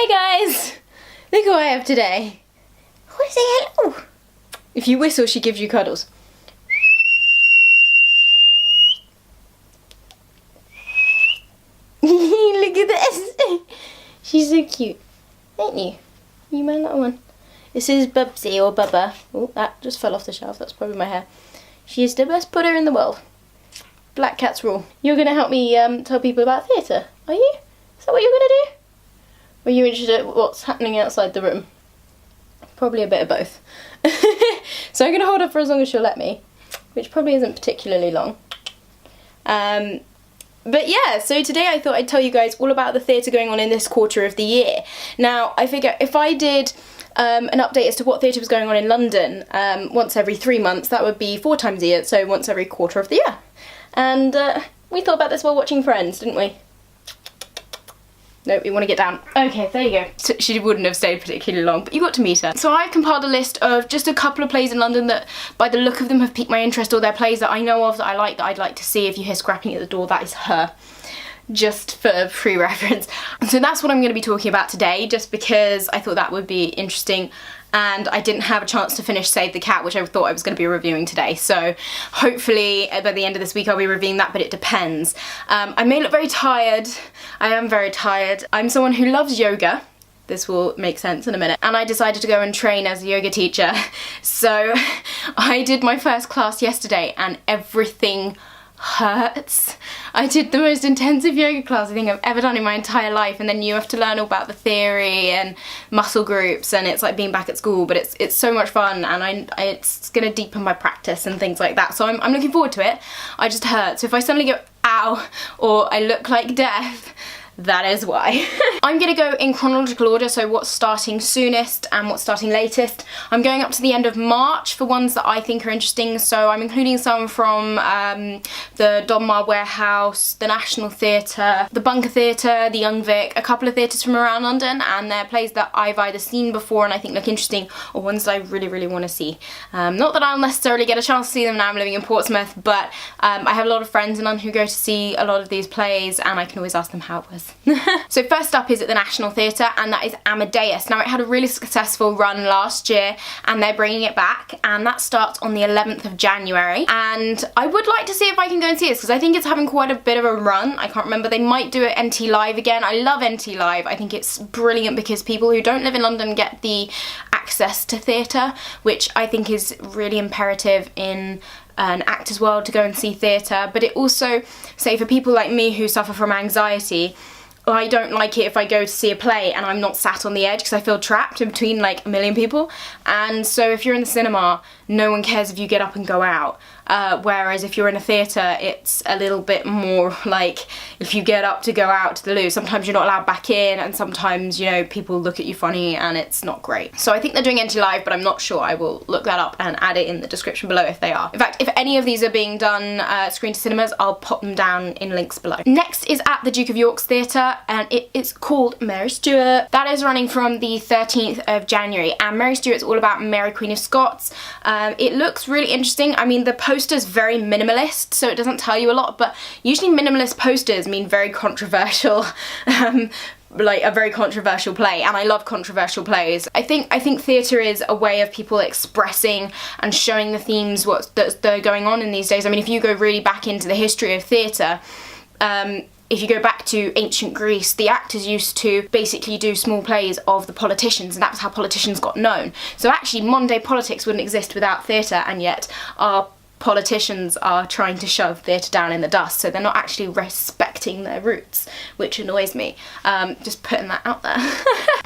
Hey guys! Look who I have today. I want to say hello. If you whistle, she gives you cuddles. Look at this. She's so cute, ain't you? You my little one. This is Bubsy or Bubba. Oh, that just fell off the shelf. That's probably my hair. She is the best putter in the world. Black cats rule. You're going to help me tell people about theatre, are you? Is that what you're going to do? Or are you interested in what's happening outside the room? Probably a bit of both. So I'm going to hold her for as long as she'll let me, which probably isn't particularly long. But yeah, so today I thought I'd tell you guys all about the theatre going on in this quarter of the year. Now, I figure if I did an update as to what theatre was going on in London once every 3 months, that would be 4 times a year, so once every quarter of the year. And we thought about this while watching Friends, didn't we? Nope, you want to get down. Okay, there you go. So she wouldn't have stayed particularly long, but you got to meet her. So I've compiled a list of just a couple of plays in London that, by the look of them, have piqued my interest, or they're plays that I know of that I like, that I'd like to see. If you hear scrapping at the door, that is her. Just for pre-reference. So that's what I'm going to be talking about today, just because I thought that would be interesting, and I didn't have a chance to finish Save the Cat, which I thought I was going to be reviewing today. So hopefully by the end of this week I'll be reviewing that, but it depends. I may look very tired. I am very tired. I'm someone who loves yoga. This will make sense in a minute. And I decided to go and train as a yoga teacher. So I did my first class yesterday and everything hurts. I did the most intensive yoga class I think I've ever done in my entire life, and then you have to learn all about the theory and muscle groups, and it's like being back at school, but it's so much fun, and it's gonna deepen my practice and things like that, so I'm looking forward to it. I just hurt, so if I suddenly go ow or I look like death, that is why. I'm going to go in chronological order, so what's starting soonest and what's starting latest. I'm going up to the end of March for ones that I think are interesting, so I'm including some from the Donmar Warehouse, the National Theatre, the Bunker Theatre, the Young Vic, a couple of theatres from around London, and they're plays that I've either seen before and I think look interesting, or ones that I really want to see. Not that I'll necessarily get a chance to see them now I'm living in Portsmouth, but I have a lot of friends in London who go to see a lot of these plays, and I can always ask them how it was. So first up is at the National Theatre, and that is Amadeus. Now, it had a really successful run last year and they're bringing it back, and that starts on the 11th of January, and I would like to see if I can go and see this because I think it's having quite a bit of a run. I can't remember, they might do it NT Live again. I love NT Live. I think it's brilliant because people who don't live in London get the access to theatre, which I think is really imperative in an actor's world, to go and see theatre. But it also, say for people like me who suffer from anxiety, I don't like it if I go to see a play and I'm not sat on the edge because I feel trapped in between like a million people. And so if you're in the cinema, no one cares if you get up and go out. Whereas if you're in a theatre, it's a little bit more like if you get up to go out to the loo, sometimes you're not allowed back in, and sometimes, you know, people look at you funny and it's not great. So I think they're doing NT Live, but I'm not sure. I will look that up and add it in the description below if they are. In fact, if any of these are being done screen to cinemas, I'll pop them down in links below. Next is at the Duke of York's Theatre, and it is called Mary Stuart. That is running from the 13th of January, and Mary Stuart's all about Mary Queen of Scots. It looks really interesting. I mean, the poster's very minimalist, so it doesn't tell you a lot, but usually minimalist posters mean very controversial, like a very controversial play, and I love controversial plays. I think theatre is a way of people expressing and showing the themes that's going on in these days. I mean, if you go really back into the history of theatre, if you go back to ancient Greece, the actors used to basically do small plays of the politicians, and that was how politicians got known. So actually modern day politics wouldn't exist without theatre, and yet our politicians are trying to shove theatre down in the dust, so they're not actually respecting their roots, which annoys me. Just putting that out there.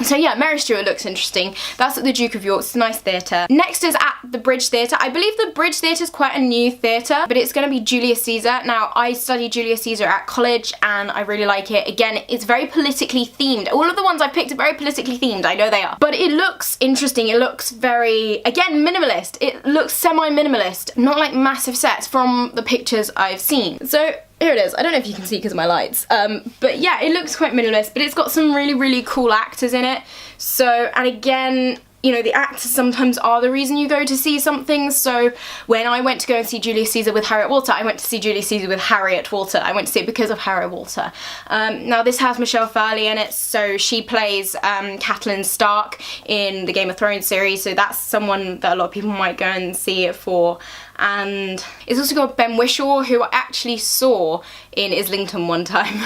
So yeah, Mary Stuart looks interesting. That's at the Duke of York's, nice theatre. Next is at the Bridge Theatre. I believe the Bridge Theatre is quite a new theatre, but it's going to be Julius Caesar. Now, I studied Julius Caesar at college and I really like it. Again, it's very politically themed. All of the ones I picked are very politically themed, I know they are. But it looks interesting. It looks very, again, minimalist. It looks semi-minimalist, not like massive sets from the pictures I've seen. So here it is. I don't know if you can see because of my lights, but yeah, it looks quite minimalist, but it's got some really cool actors in it. So, and again, you know, the actors sometimes are the reason you go to see something. So when I went to go and see Julius Caesar with Harriet Walter, I went to see Julius Caesar with Harriet Walter. I went to see it because of Harriet Walter. Now this has Michelle Fairley in it, so she plays Catelyn Stark in the Game of Thrones series, so that's someone that a lot of people might go and see it for. And it's also got Ben Whishaw, who I actually saw in Islington one time.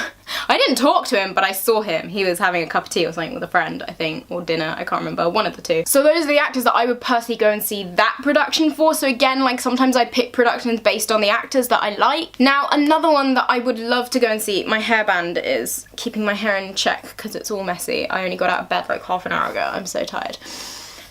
I didn't talk to him, but I saw him. He was having a cup of tea or something with a friend, I think, or dinner, I can't remember, one of the two. So those are the actors that I would personally go and see that production for. So again, like, sometimes I pick productions based on the actors that I like. Now, another one that I would love to go and see, my hairband is keeping my hair in check because it's all messy. I only got out of bed like half an hour ago, I'm so tired.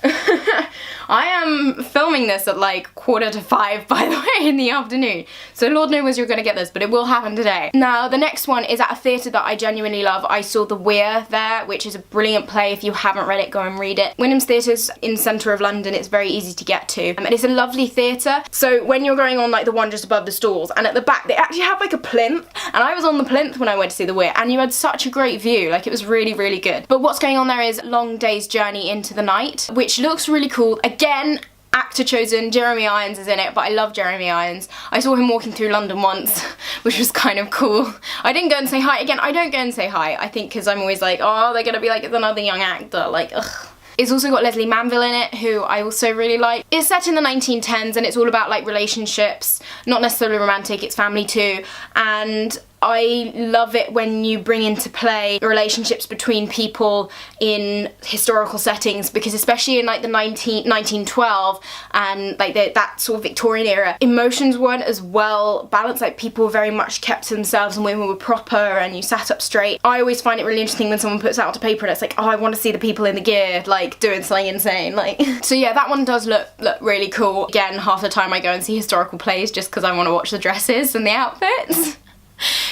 I am filming this at like 4:45, by the way, in the afternoon, so Lord knows you're gonna get this, but it will happen today. Now the next one is at a theatre that I genuinely love. I saw The Weir there, which is a brilliant play. If you haven't read it, go and read it. Wyndham's Theatre's in the centre of London. It's very easy to get to, and it's a lovely theatre. So when you're going on like the one just above the stalls, and at the back they actually have like a plinth, and I was on the plinth when I went to see The Weir, and you had such a great view. Like, it was really, really good. But what's going on there is Long Day's Journey into the Night, which looks really cool. Again, actor chosen, Jeremy Irons is in it, but I love Jeremy Irons. I saw him walking through London once, which was kind of cool. I didn't go and say hi. Again, I don't go and say hi, I think, because I'm always like, oh, they're gonna be like, it's another young actor, like, ugh. It's also got Leslie Manville in it, who I also really like. It's set in the 1910s, and it's all about like relationships, not necessarily romantic, it's family too, and I love it when you bring into play relationships between people in historical settings, because especially in like the 1912 and like that sort of Victorian era, emotions weren't as well balanced. Like, people very much kept to themselves and women were proper and you sat up straight. I always find it really interesting when someone puts that onto paper and it's like, oh, I want to see the people in the gear like doing something insane, like. So yeah, that one does look really cool. Again, half the time I go and see historical plays just because I want to watch the dresses and the outfits.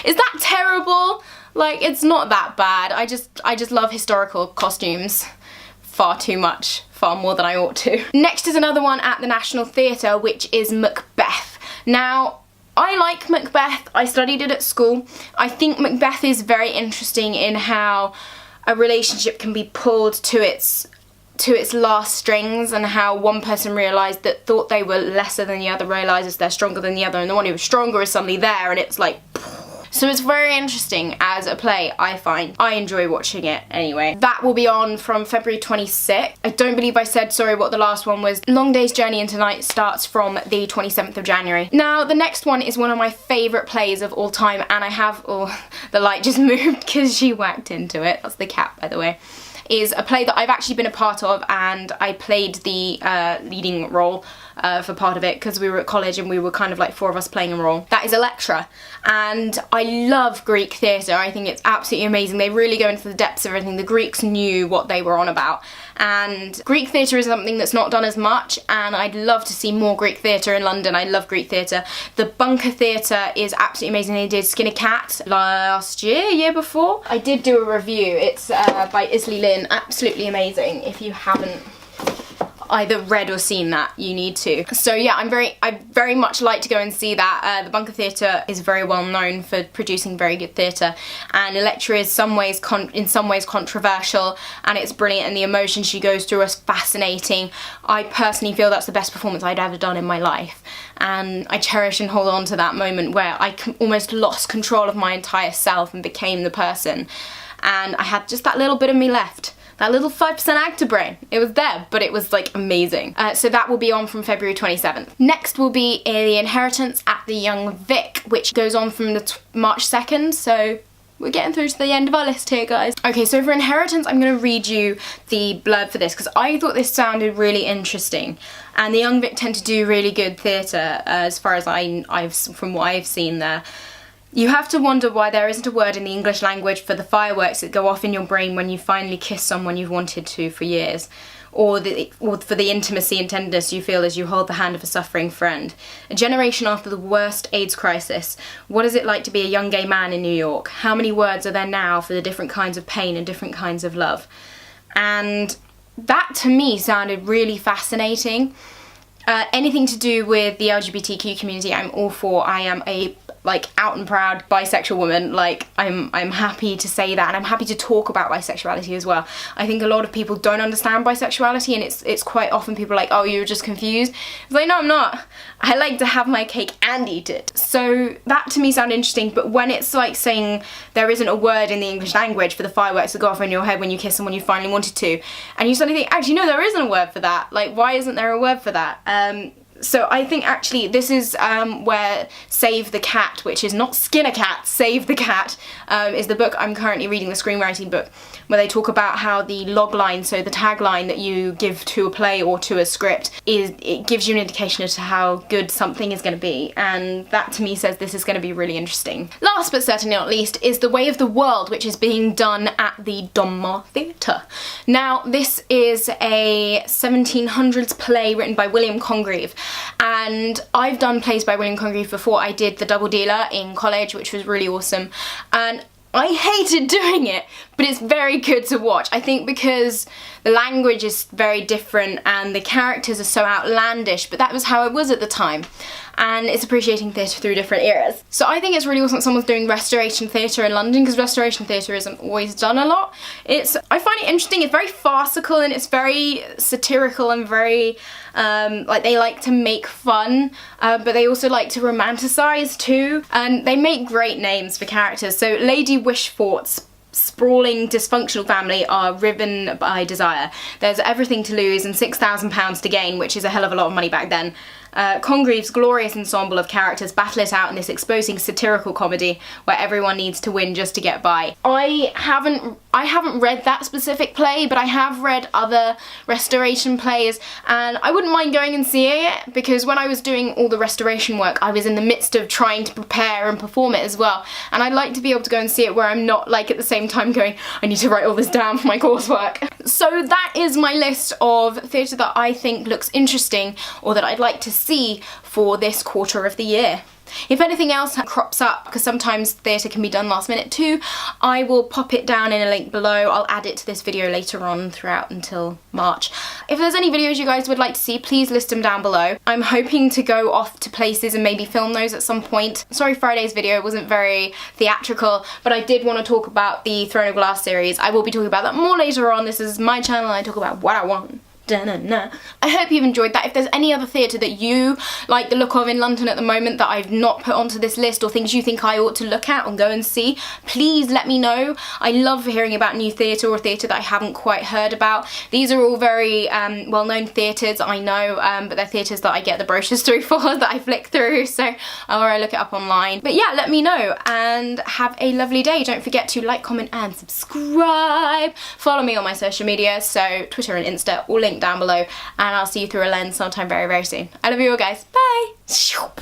Is that terrible? Like, it's not that bad. I just love historical costumes far too much, far more than I ought to. Next is another one at the National Theatre, which is Macbeth. Now, I like Macbeth. I studied it at school. I think Macbeth is very interesting in how a relationship can be pulled to its last strings, and how one person realised that thought they were lesser than the other realises they're stronger than the other, and the one who was stronger is suddenly there, and it's like... So it's very interesting as a play, I find. I enjoy watching it anyway. That will be on from February 26th. I don't believe I said, sorry, what the last one was. Long Day's Journey into Night starts from the 27th of January. Now, the next one is one of my favourite plays of all time, and I have... Oh, the light just moved because she whacked into it. That's the cat, by the way. Is a play that I've actually been a part of, and I played the leading role for part of it because we were at college and we were kind of like four of us playing a role. That is Electra, and I love Greek theatre. I think it's absolutely amazing. They really go into the depths of everything. The Greeks knew what they were on about, and Greek theatre is something that's not done as much, and I'd love to see more Greek theatre in London. I love Greek theatre. The Bunker Theatre is absolutely amazing. They did Skinny Cat last year before. I did do a review. It's by Isley Lynn. Absolutely amazing. If you haven't either read or seen that, you need to. So yeah, I very much like to go and see that. The Bunker Theatre is very well known for producing very good theatre, and Electra is in some ways controversial, and it's brilliant, and the emotions she goes through are fascinating. I personally feel that's the best performance I'd ever done in my life, and I cherish and hold on to that moment where I almost lost control of my entire self and became the person, and I had just that little bit of me left. That little 5% actor brain. It was there, but it was like amazing. So that will be on from February 27th. Next will be The Inheritance at the Young Vic, which goes on from the March 2nd, so we're getting through to the end of our list here, guys. Okay, so for Inheritance, I'm gonna read you the blurb for this, because I thought this sounded really interesting. And the Young Vic tend to do really good theatre, as far as from what I've seen there. You have to wonder why there isn't a word in the English language for the fireworks that go off in your brain when you finally kiss someone you've wanted to for years, or for the intimacy and tenderness you feel as you hold the hand of a suffering friend. A generation after the worst AIDS crisis, what is it like to be a young gay man in New York? How many words are there now for the different kinds of pain and different kinds of love? And that to me sounded really fascinating. Anything to do with the LGBTQ community, I'm all for. I am a out and proud bisexual woman. Like, I'm happy to say that, and I'm happy to talk about bisexuality as well. I think a lot of people don't understand bisexuality, and it's quite often people are like, oh, you're just confused. It's like, no, I'm not. I like to have my cake and eat it. So that to me sounded interesting, but when it's like saying there isn't a word in the English language for the fireworks that go off in your head when you kiss someone you finally wanted to, and you suddenly think, actually no, there isn't a word for that. Like, why isn't there a word for that? So I think actually this is where Save the Cat, which is not Skin a Cat, Save the Cat, is the book I'm currently reading, the screenwriting book, where they talk about how the logline, so the tagline that you give to a play or to a script, it gives you an indication as to how good something is going to be, and that to me says this is going to be really interesting. Last but certainly not least is The Way of the World, which is being done at the Donmar Theatre. Now this is a 1700s play written by William Congreve, and I've done plays by William Congreve before. I did The Double Dealer in college, which was really awesome, and I hated doing it, but it's very good to watch. I think because the language is very different and the characters are so outlandish, but that was how it was at the time. And it's appreciating theatre through different eras. So I think it's really awesome that someone's doing restoration theatre in London, because restoration theatre isn't always done a lot. I find it interesting, it's very farcical and it's very satirical and very, like, they like to make fun, but they also like to romanticize too. And they make great names for characters. So Lady Wishfort's sprawling dysfunctional family are riven by desire. There's everything to lose and £6,000 to gain, which is a hell of a lot of money back then. Congreve's glorious ensemble of characters battle it out in this exposing satirical comedy where everyone needs to win just to get by. I haven't read that specific play, but I have read other restoration plays, and I wouldn't mind going and seeing it, because when I was doing all the restoration work, I was in the midst of trying to prepare and perform it as well, and I'd like to be able to go and see it where I'm not like at the same time going, I need to write all this down for my coursework. So that is my list of theatre that I think looks interesting or that I'd like to see for this quarter of the year. If anything else crops up, because sometimes theatre can be done last minute too, I will pop it down in a link below. I'll add it to this video later on throughout until March. If there's any videos you guys would like to see, please list them down below. I'm hoping to go off to places and maybe film those at some point. Sorry Friday's video wasn't very theatrical, but I did want to talk about the Throne of Glass series. I will be talking about that more later on. This is my channel and I talk about what I want. Da-na-na. I hope you've enjoyed that. If there's any other theatre that you like the look of in London at the moment that I've not put onto this list, or things you think I ought to look at and go and see, please let me know. I love hearing about new theatre or theatre that I haven't quite heard about. These are all very well-known theatres, I know, but they're theatres that I get the brochures through for, that I flick through, so, or I look it up online. But yeah, let me know, and have a lovely day. Don't forget to like, comment and subscribe. Follow me on my social media, so Twitter and Insta, all linked down below, and I'll see you through a lens sometime very, very soon. I love you all, guys. Bye!